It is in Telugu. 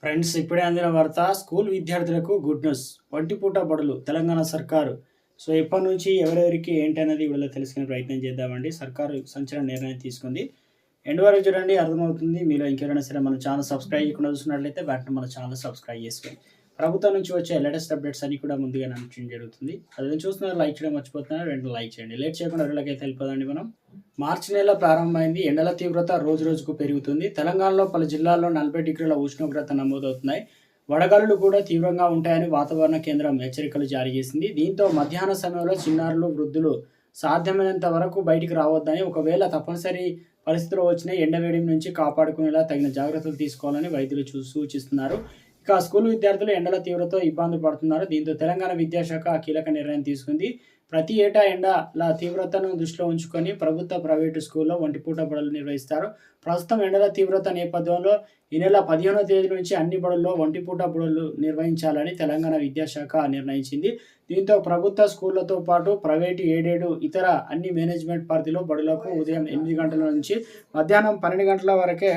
ఫ్రెండ్స్, ఇప్పుడే అందిన వార్త. స్కూల్ విద్యార్థులకు గుడ్ న్యూస్. ఒంటిపూట బడులు తెలంగాణ సర్కారు. సో, ఎప్పటి నుంచి ఎవరెవరికి ఏంటనేది వీడియోలో తెలుసుకునే ప్రయత్నం చేద్దామండి. సర్కారు సంచలన నిర్ణయం తీసుకుంది. ఎండ్ వరకు చూడండి, అర్థమవుతుంది. మీలో ఇంకెవరైనా సరే మన ఛానల్ సబ్స్క్రైబ్ చేయకుండా చూస్తున్నట్లయితే వెంటనే మన ఛానల్ సబ్స్క్రైబ్ చేసుకోండి. ప్రభుత్వం నుంచి వచ్చే లేటెస్ట్ అప్డేట్స్ అన్ని కూడా ముందుగా నమ్మకం జరుగుతుంది. అది చూస్తున్నారు, లైక్ చేయడం మర్చిపోతున్నారు. వెంటనే లైక్ చేయండి. లేట్ చేయకుండా వీళ్ళకైతే వెళ్ళిపోదండి మనం. మార్చి నెల ప్రారంభమైంది. ఎండల తీవ్రత రోజురోజుకు పెరుగుతుంది. తెలంగాణలో పలు జిల్లాల్లో 40 డిగ్రీల ఉష్ణోగ్రత నమోదవుతున్నాయి. వడగాలులు కూడా తీవ్రంగా ఉంటాయని వాతావరణ కేంద్రం హెచ్చరికలు జారీ చేసింది. దీంతో మధ్యాహ్న సమయంలో చిన్నారులు, వృద్ధులు సాధ్యమైనంత వరకు బయటికి రావద్దని, ఒకవేళ తప్పనిసరి పరిస్థితులు వచ్చినా ఎండవేడి నుంచి కాపాడుకునేలా తగిన జాగ్రత్తలు తీసుకోవాలని వైద్యులు సూచిస్తున్నారు. ఇక స్కూల్ విద్యార్థులు ఎండల తీవ్రతతో ఇబ్బందులు పడుతున్నారు. దీంతో తెలంగాణ విద్యాశాఖ కీలక నిర్ణయం తీసుకుంది. ప్రతి ఏటా ఎండల తీవ్రతను దృష్టిలో ఉంచుకొని ప్రభుత్వ, ప్రైవేటు స్కూల్లో ఒంటిపూట బడులు నిర్వహిస్తారు. ప్రస్తుతం ఎండల తీవ్రత నేపథ్యంలో ఈ నెల 15వ తేదీ నుంచి అన్ని బడుల్లో ఒంటిపూట బడులు నిర్వహించాలని తెలంగాణ విద్యాశాఖ నిర్ణయించింది. దీంతో ప్రభుత్వ స్కూళ్లతో పాటు ప్రైవేటు, ఎయిడెడ్ ఇతర అన్ని మేనేజ్మెంట్ పరిధిలో బడులకు ఉదయం 8 గంటల నుంచి మధ్యాహ్నం 12 గంటల వరకే